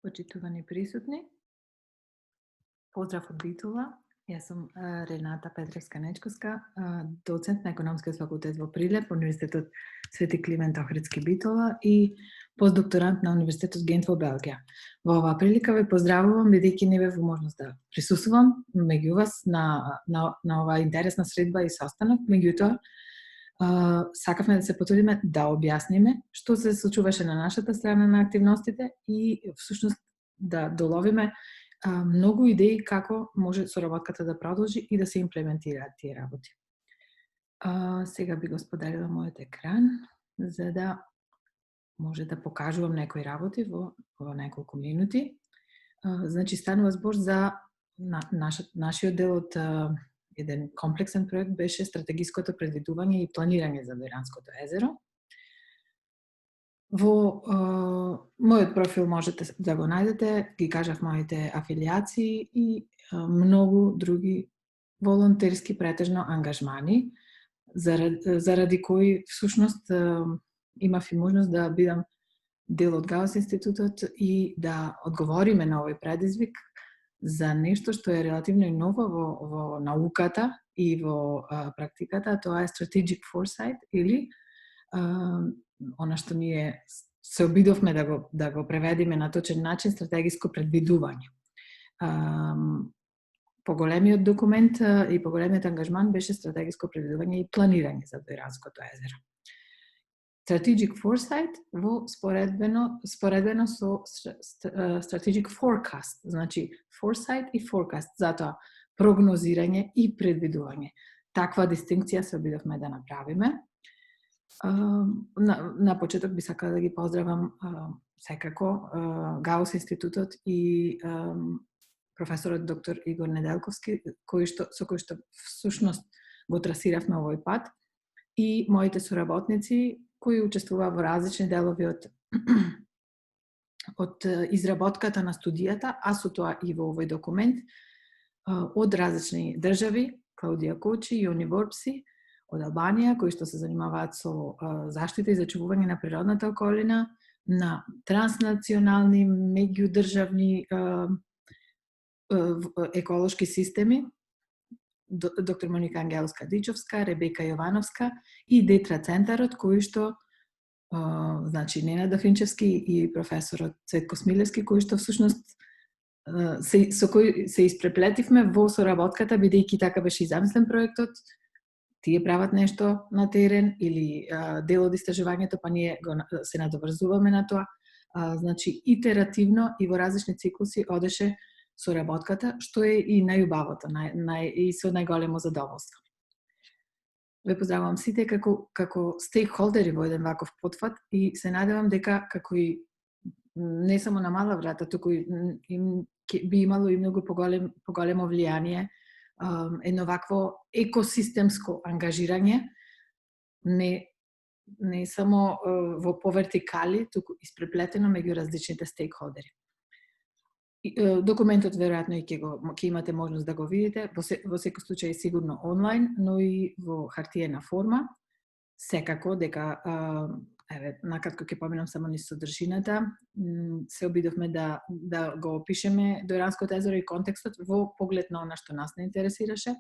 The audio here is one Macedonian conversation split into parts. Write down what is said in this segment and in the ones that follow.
Почитувани присутни, поздрав од Битола. Јас сум Рената Петревска-Нечковска, доцент на Економскиот факултет во Прилеп, Универзитетот Свети Климент Охридски Битола и постдокторант на Универзитетот Гент во Белгија. Во оваа прилика ве поздравувам бидејќи не бев во можност да присуствувам меѓу вас на оваа интересна средба и состанок. Меѓутоа, сакавме да се потрудиме да објасниме што се случуваше на нашата страна на активностите и всушност да доловиме многу идеи како може соработката да продолжи и да се имплементираат тие работи. Сега би го споделила мојот екран за да може да покажувам некои работи во неколку минути. Значи, станува збор за нашиот дел од еден комплексен проект беше стратегиското предвидување и планирање за Дојранското езеро. Во мојот профил можете да го најдете, ги кажав моите афилијации и многу други волонтерски претежно ангажмани, заради кои всушност имав и можност да бидам дел од Гаус институтот и да одговориме на овој предизвик за нешто што е релативно ново во науката и во практиката, тоа е strategic foresight или она што ние се обидовме да го преведиме на точен начин, стратегиско предвидување. Поголемиот документ и поголемиот ангажман беше стратегиско предвидување и планирање за Дојранското езеро. Strategic foresight во споредбено со strategic forecast, значи foresight и forecast, затоа прогнозирање и предвидување. Таква дистинкција се обидовме да направиме. На почеток би сакала да ги поздравам секако Гаус институтот и професорот доктор Игор Неделковски, со кој што всушност го трасиравме овој пат, и моите соработници кои учествуваа во различни делови од изработката на студијата, а со тоа и во овој документ, од различни држави, Клаудија Кочи, Јони Ворпси, од Албанија, кои што се занимаваат со заштита и зачувување на природната околина, на транснационални, меѓудржавни еколошки системи, доктор Моника Ангеловска-Дичовска, Ребека Јовановска и Детра центарот, кои што значи Нена Дафинчевски и професорот Цветко Смилевски, кои што всушност со кои се испреплетивме во соработката, бидејќи така беше и замислен проектот. Тие прават нешто на терен или дел од истражувањето, па ние се надоврзуваме на тоа. Значи, итеративно и во различни циклуси одеше соработката, што е и најубавото, и со најголемо задоволство. Ве поздравувам сите како стейкхолдери во еден ваков потфат и се надевам дека како и не само на мала врата, туку би имало и многу поголемо влијание едно вакво екосистемско ангажирање, не само во повертикали, туку испреплетено меѓу различните стейкхолдери. Документот веројатно и ќе имате можност да го видите, во секој случај сигурно онлайн, но и во хартиена форма. Секако дека накратко ќе поминам само низ содржината, се обидовме да го опишеме Дојранското езеро и контекстот во поглед на она што нас не интересираше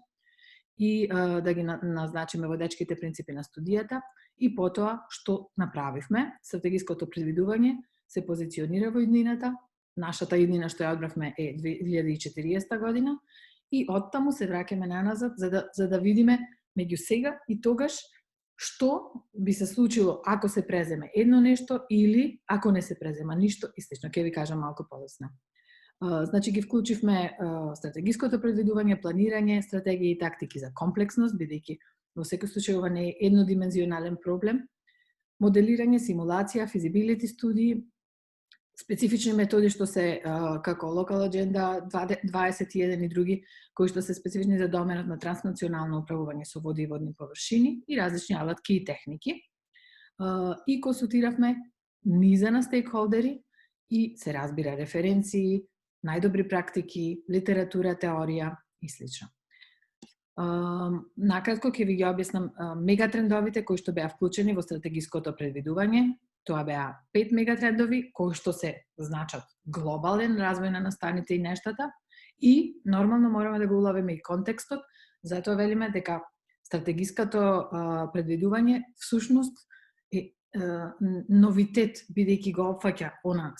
и да ги назначиме водечките принципи на студијата и потоа што направивме. Стратегиското предвидување се позиционира во иднината. Нашата иднина што ја одбравме е 2040 година и оттаму се враќаме наназад за да видиме меѓу сега и тогаш што би се случило ако се преземе едно нешто или ако не се презема ништо и слично. Ќе ви кажам малку подоцна. Значи ги вклучивме стратегиското предвидување, планирање, стратегии и тактики за комплексност, бидејќи во секој случај ова не е еднодимензионален проблем, моделирање, симулација, физибилити студии, специфични методи што се како Local Agenda 21 и други, кои што се специфични за доменот на транснационално управување со води и водни површини и различни алатки и техники. И консултиравме низа на стейкхолдери и се разбира референции, најдобри практики, литература, теорија и слично. Накратко ќе ви ги објаснам мегатрендовите кои што беа вклучени во стратегиското предвидување Тоа беа 5 мегатрендови кои што се значат глобален развој на настаните и нештата и нормално мораме да го уловиме и контекстот, затоа велиме дека стратегиското предвидување всушност е новитет, бидејќи го опфаќа она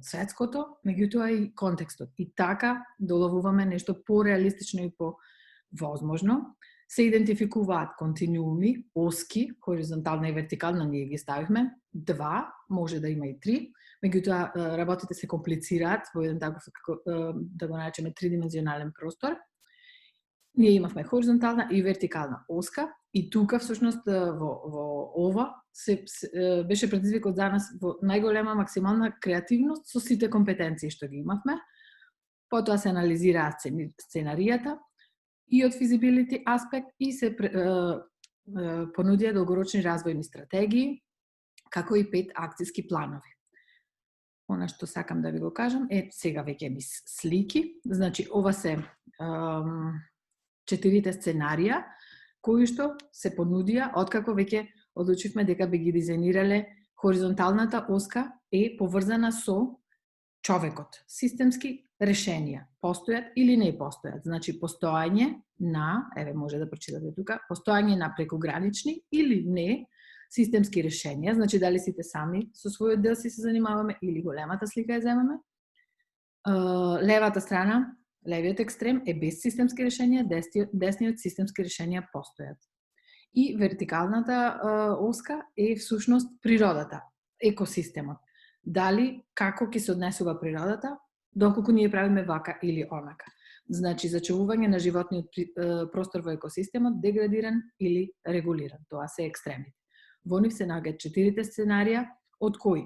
светското, меѓутоа и контекстот. И така доловуваме нешто пореалистично и повозможно. Се идентификуваат континууми, оски, хоризонтална и вертикална, ние ги ставивме, 2, може да има и 3, меѓутоа работите се комплицираат во еден таков, да го наречеме, тридимензионален простор. Ние имавме хоризонтална и вертикална оска и тука всушност во ова беше предизвикот за нас во најголема максимална креативност со сите компетенции што ги имавме. Потоа се анализираа сценаријата и од feasibility аспект и се понудија долгорочни развојни стратегии, како и 5 акциски планови. Она што сакам да ви го кажам е сега веќе ми слики, значи ова се 4 сценарија кои што се понудија откако веќе одлучивме дека би ги дизајнирале. Хоризонталната оска е поврзана со човекот. Системски решенија постојат или не постојат. Значи постојање на, еве може да прочитате тука, постојање на прекогранични или не системски решенија, значи дали сите сами со својот дел се занимаваме или големата слика ја земаме. Левата страна, левиот екстрем е без системски решенија, десниот системски решенија постојат. И вертикалната оска е всушност природата, екосистемот. Дали, како ќе се однесува природата, доколку ние правиме вака или онака. Значи, зачувување на животниот простор во екосистемот, деградиран или регулиран. Тоа се екстремите. Во нив се наоѓаат 4 сценарија, од кои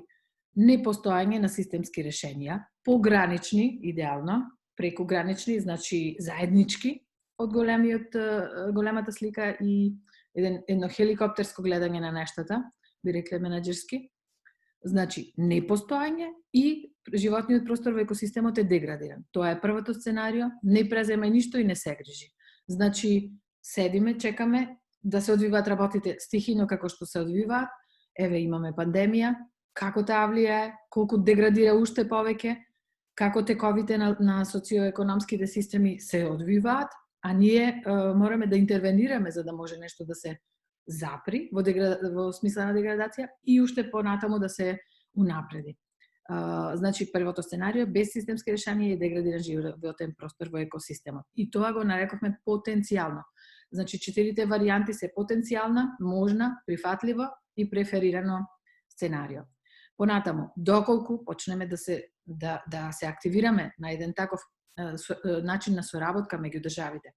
непостојање на системски решенија, погранични, идеално, прекогранични, значи заеднички од големата слика и едно хеликоптерско гледање на нештата, би рекле менаџерски. Значи, непостојање и животниот простор во екосистемот е деградиран. Тоа е првото сценарио, не презема ништо и не се грижи. Значи, седиме, чекаме да се одвиваат работите стихино како што се одвиваат. Еве, имаме пандемија, како таа влијае, колку деградира уште повеќе, како тековите на социоекономските системи се одвиваат, а ние мораме да интервенираме за да може нешто да се запри во смисла на деградација и уште понатаму да се унапреди. Значи, првото сценарио без системски решенија и деградиран животен простор во екосистемот. И тоа го нарековме потенцијално. Значи, 4 варијанти се потенцијална, можна, прифатливо и преферирано сценарио. Понатаму, доколку почнеме да се активираме на еден таков начин на соработка меѓу државите.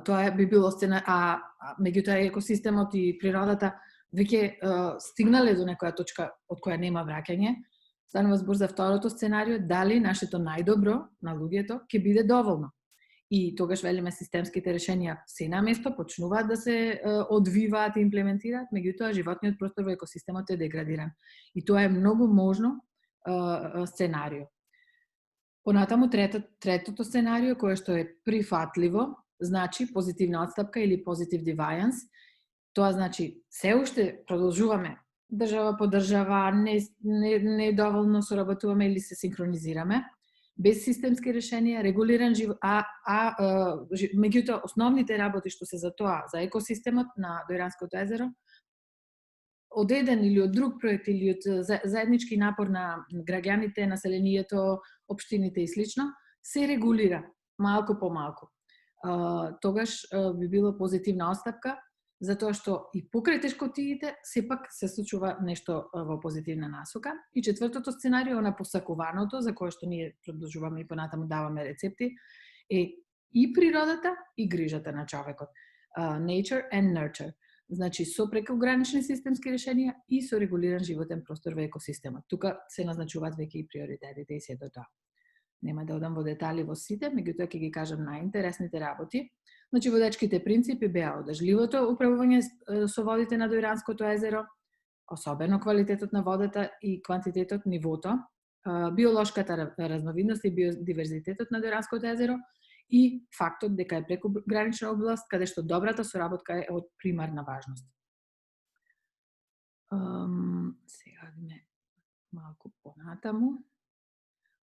Тоа би било меѓутоа екосистемот и природата веќе стигнале до некоја точка од која нема враќање. Станува збор за второто сценарио, дали нашето најдобро на луѓето ќе биде доволно. И тогаш велиме системските решенија се на место, почнуваат да се одвиваат и имплементираат, меѓутоа животниот простор во екосистемот е деградиран. И тоа е многу можно сценарио. Понатаму третото сценарио кое што е прифатливо, значи позитивна отстапка или positive deviance. Тоа значи се уште продолжуваме држава по држава, не доволно соработуваме или се синхронизираме, без системски решенија, регулиран живот, меѓутоа основните работи што се за тоа, за екосистемот на Дојранското езеро, од еден или од друг проект или од заеднички напор на граѓаните, населението, општините и слично, се регулира малку по малку. Тогаш би било позитивна отстапка, затоа што и покрај тешкотиите сепак се случува нешто во позитивна насока. И четвртото сценарио на посакуваното, за кое што ние продолжуваме и понатаму даваме рецепти, е и природата и грижата на човекот. Nature and nurture. Значи, со прекогранични системски решенија и со регулиран животен простор во екосистемот. Тука се назначуваат веќе и приоритетите и сето тоа. Нема да одам во детали во сите, меѓутоа ќе ги кажам најинтересните работи. Значи, водечките принципи беа одржливото управување со водите на Дојранското езеро, особено квалитетот на водата и квантитетот, нивото, биолошката разновидност и биодиверзитетот на Дојранското езеро и фактот дека е прекогранична област каде што добрата соработка е од примарна важност. Сега ме малку понатаму.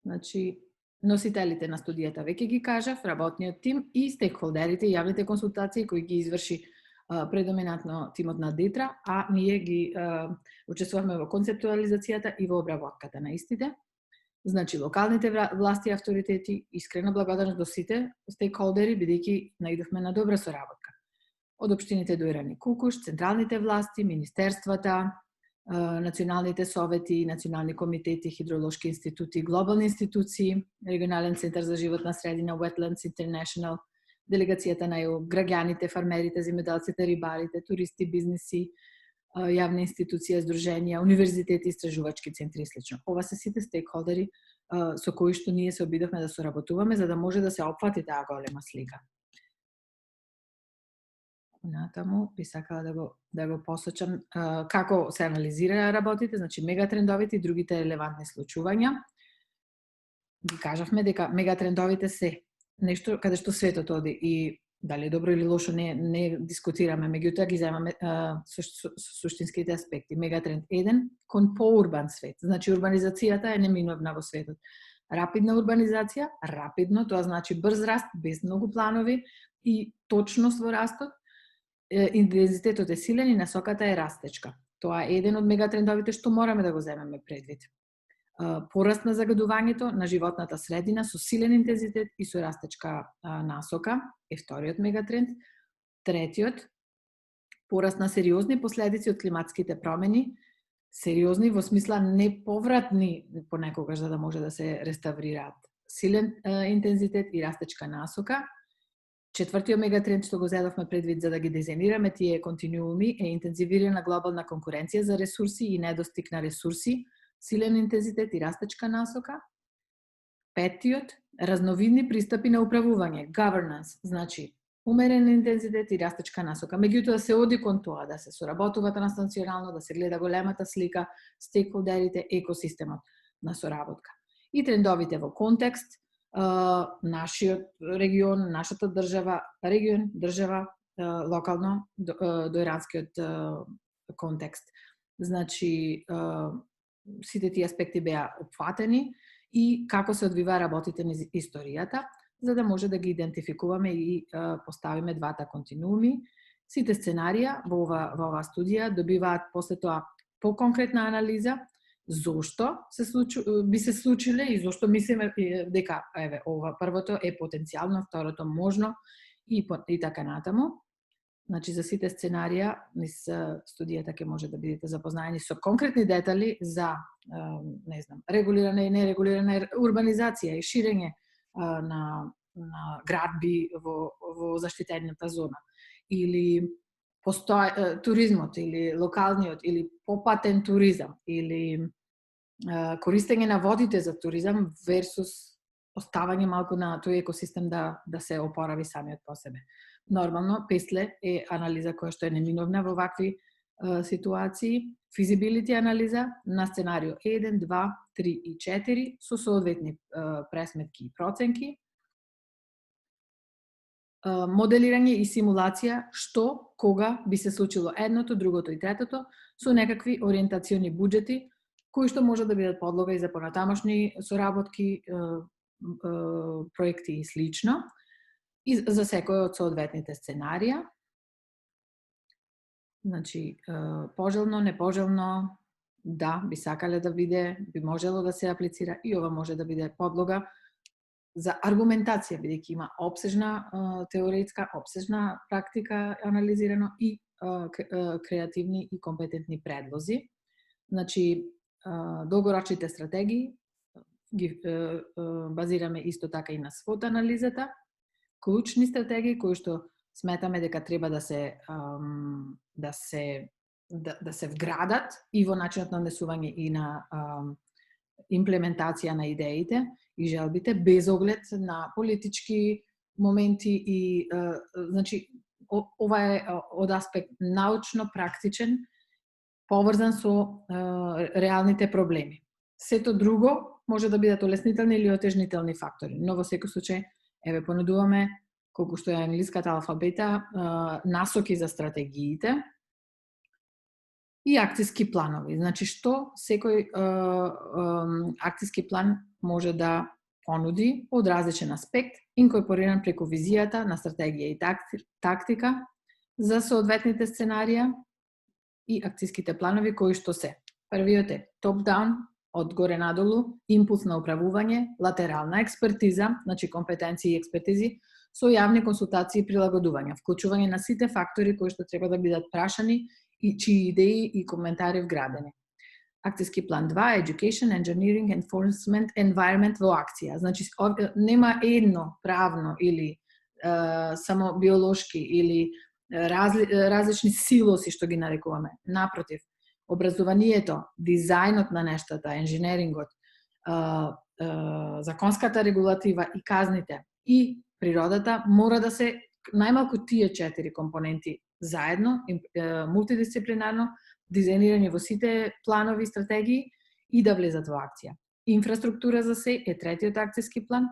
Значи, носителите на студијата веќе ги кажав, работниот тим и стейкхолдерите, јавните консултации кои ги изврши предоминантно тимот на ДИТРА, а ние ги учествуваме во концептуализацијата и во обработката на истите. Значи, локалните власти и авторитети, искрена благодарност до сите стейкхолдери, бидејќи наидовме на добра соработка. Од општините до Ирани Кукуш, централните власти, министерствата, националните совети, национални комитети, хидролошки институти, глобални институции, регионален центар за животна средина, Wetlands International, делегацијата на ЕУ, граѓаните, фармерите, земјоделците, рибарите, туристи, бизниси, јавни институции, здруженија, универзитети, истражувачки центри и слично. Ова се сите стейкхолдери со кои што ние се обидовме да соработуваме за да може да се опфати таа голема слика. Натаму би сакала да го посочам како се анализира работите, значи мегатрендовите и другите релевантни случувања. Ги кажавме дека мегатрендовите се нешто каде што светот оди и дали добро или лошо не дискутираме, меѓутоа ги земаме суштинските аспекти. Мегатренд 1 кон поурбан свет, значи урбанизацијата е неминовна во светот. Рапидна урбанизација, рапидно, тоа значи брз раст, без многу планови и точност во растот. Интензитетот е силен и насоката е растечка. Тоа е еден од мегатрендовите што мораме да го земеме предвид. Пораст на загадувањето на животната средина со силен интензитет и со растечка насока е вториот мегатренд. Третиот, пораст на сериозни последици од климатските промени, сериозни во смисла неповратни понекогаш за да може да се реставрираат. Силен интензитет и растечка насока. Четвртиот мегатренд што го зедовме предвид за да ги дизајнираме тие континууми е интензивирана глобална конкуренција за ресурси и недостиг на ресурси, силен интензитет и растечка насока. Петиот, разновидни пристапи на управување, governance, значи умерен интензитет и растечка насока. Меѓутоа се оди кон тоа да се соработува транснационално, да се гледа големата слика, стейкхолдерите, екосистемот на соработка. И трендовите во контекст, нашиот регион, нашата држава, локално до иранскиот контекст. Значи, сите тие аспекти беа опфатени и како се одвива работите низ историјата, за да може да ги идентификуваме и поставиме двата континууми. Сите сценарија во оваа студија добиваат после тоа поконкретна анализа зошто би се случиле и зошто мислиме дека ова првото е потенцијално, второто можно и така натаму. Значи, за сите сценарија низ студијата ќе може да бидете запознаени со конкретни детали за, не знам, регулирана и нерегулирана урбанизација и ширење на градби во заштитената зона. Или туризмот, или локалниот, или попатен туризам, или користење на водите за туризам версус оставање малку на тој екосистем да се опорави самиот по себе. Нормално, песле е анализа која што е неминовна во вакви ситуации, физибилити анализа на сценарио 1, 2, 3 и 4 со соодветни пресметки и проценки, моделирање и симулација што, кога би се случило едното, другото и третото, со некакви ориентациони буџети, кои што може да бидат подлога и за понатамошни соработки, проекти и слично, и за секој од соодветните сценарија. Значи, пожелно, непожелно, да, би сакале да биде, би можело да се аплицира и ова може да биде подлога за аргументација, бидејќи има обсежна теоретска, обсежна практика анализирано и креативни и компетентни предлози. Значи, долгорочните стратегии ги базираме исто така и на свот анализата, клучни стратегии кои што сметаме дека треба да се вградат и во начинот на однесување и на имплементација на идеите и желбите, без оглед на политички моменти и значи ова е од аспект научно практичен, поврзан со реалните проблеми. Сето друго може да бидат олеснителни или отежнителни фактори, но во секој случај понудуваме колку што е англиската алфабета насоки за стратегиите И акцијски планови. Значи, што секој акцијски план може да понуди од различен аспект, инкорпориран преку визијата на стратегија и тактика за соодветните сценарија и акцијските планови кои што се. Првиот е топ-даун, од горе надолу, импулс на управување, латерална експертиза, значи компетенции и експертизи, со јавни консултации и прилагодувања, вклучување на сите фактори кои што треба да бидат прашани и чии идеи и коментари вградени. Акцијски план 2, Education, Engineering, Enforcement, Environment во акција. Значи, нема едно правно или само биолошки или различни силоси што ги нарекуваме. Напротив, образованието, дизајнот на нештата, енженерингот, законската регулатива и казните и природата мора да се најмалку тие 4 компоненти заедно, мултидисциплинарно, дизајнирани во сите планови и стратегии и да влезат во акција. Инфраструктура за се е третиот акцијски план.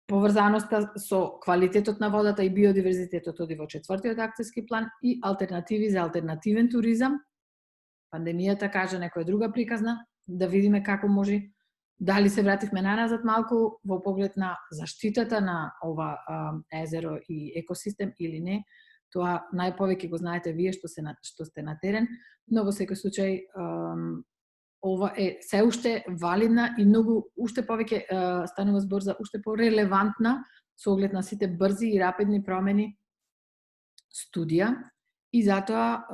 Поврзаноста со квалитетот на водата и биодиверзитетот оди во четвртиот акцијски план и алтернативи за алтернативен туризам. Пандемијата кажа некоја друга приказна, да видиме како може, дали се вративме наназад малку во поглед на заштитата на ова езеро и екосистем или не. Тоа најповеќе го знаете вие што сте на терен, но во секој случај ова е се уште валидна и многу уште повеќе станува збор за уште порелевантна со оглед на сите брзи и рапидни промени студија и затоа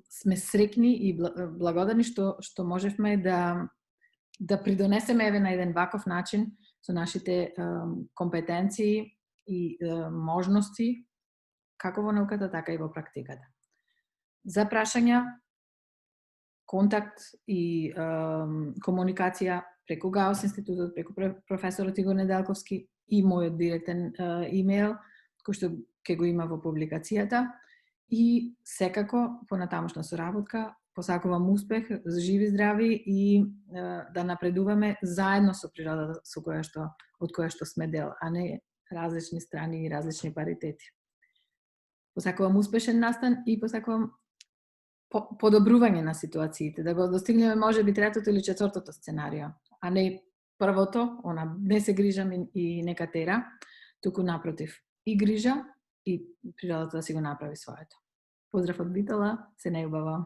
сме среќни и благодарни што можевме да придонесеме еве на еден ваков начин со нашите компетенции и можности како во науката, така и во практиката. За прашања, контакт и комуникација преку ГАОС институтот, преку професорот Игор Неделковски и мојот директен имејл, кој што ќе го има во публикацијата. И секако, понатамошна соработка, посакувам успех, живи, здрави и да напредуваме заедно со природата од која што сме дел, а не различни страни и различни паритети. Посакувам успешен настан и посакувам подобрување на ситуациите, да го достигнеме можеби третото или четвртото сценарио, а не првото, не се грижам и нека тера, туку напротив, и грижа и природата да си го направи своето. Поздрав од Битола, се најубава.